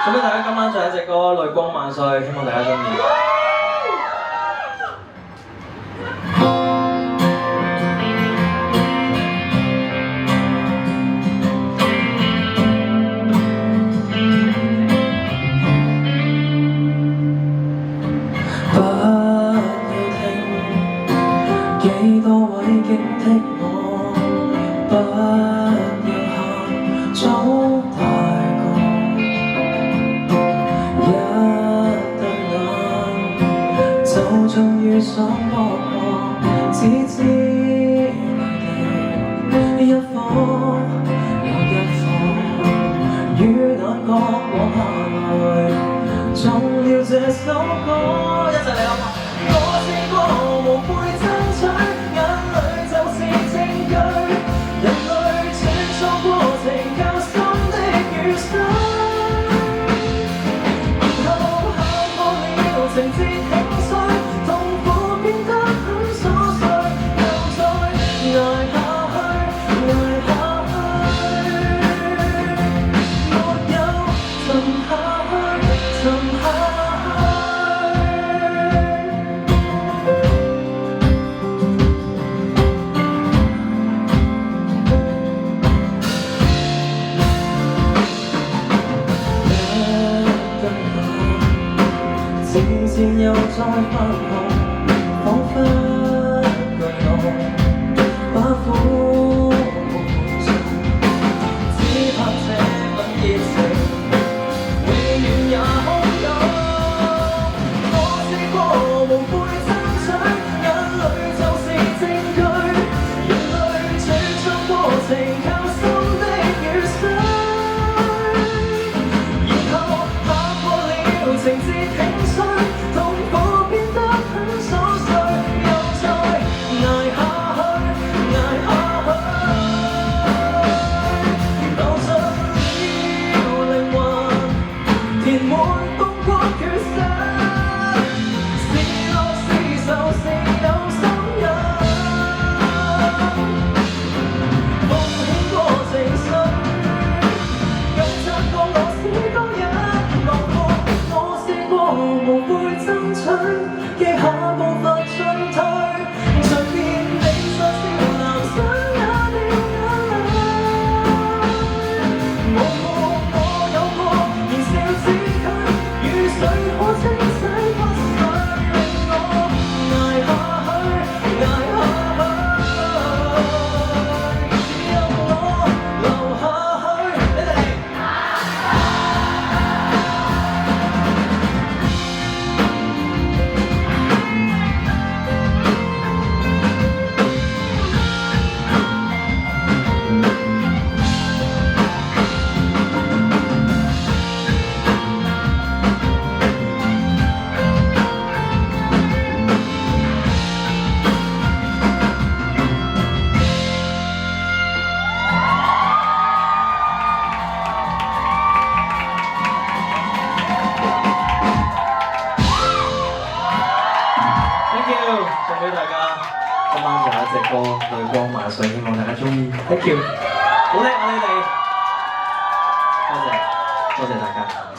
送俾大家今晚最後一隻歌《淚光萬歲》，希望大家中意。不要聽，幾多位警惕我，不要喊，早大個。一對眼就像遇上惡魔，只知你一顆又一顆，與眼角往下來，中了這首歌，一齊嚟好嗎？我試過無悔爭取，眼淚就是證據，人類穿梭過程較深的雨水，然後行過了情節輕碎，痛苦變得很瑣碎，又再捱下去，捱下去，沒有沉下去，沉下去。漸漸又再發夢，彷彿巨浪把苦悶盡，只怕這份熱情永遠也空洞。我試過無悔爭取，眼淚就是證據，人類穿梭過程較深的雨水，然後爬過了情節輕碎，痛苦變得很瑣碎，又再捱下去，捱下去，流着了靈魂，填滿風光缺失，是樂是愁是有心人，奉獻過情緒，又察覺我是個人落寞，我試過無悔爭取，記下步伐進退，隨便你在笑男想也掉眼淚，無夢我有過，年少似佢，與誰可清洗不水，令我捱下去，捱下去，任我留下去，你哋。Thank you，送俾大家。今晚有一隻歌《淚光萬歲》，希望大家中意。Thank you，好叻啊你哋，多謝大家。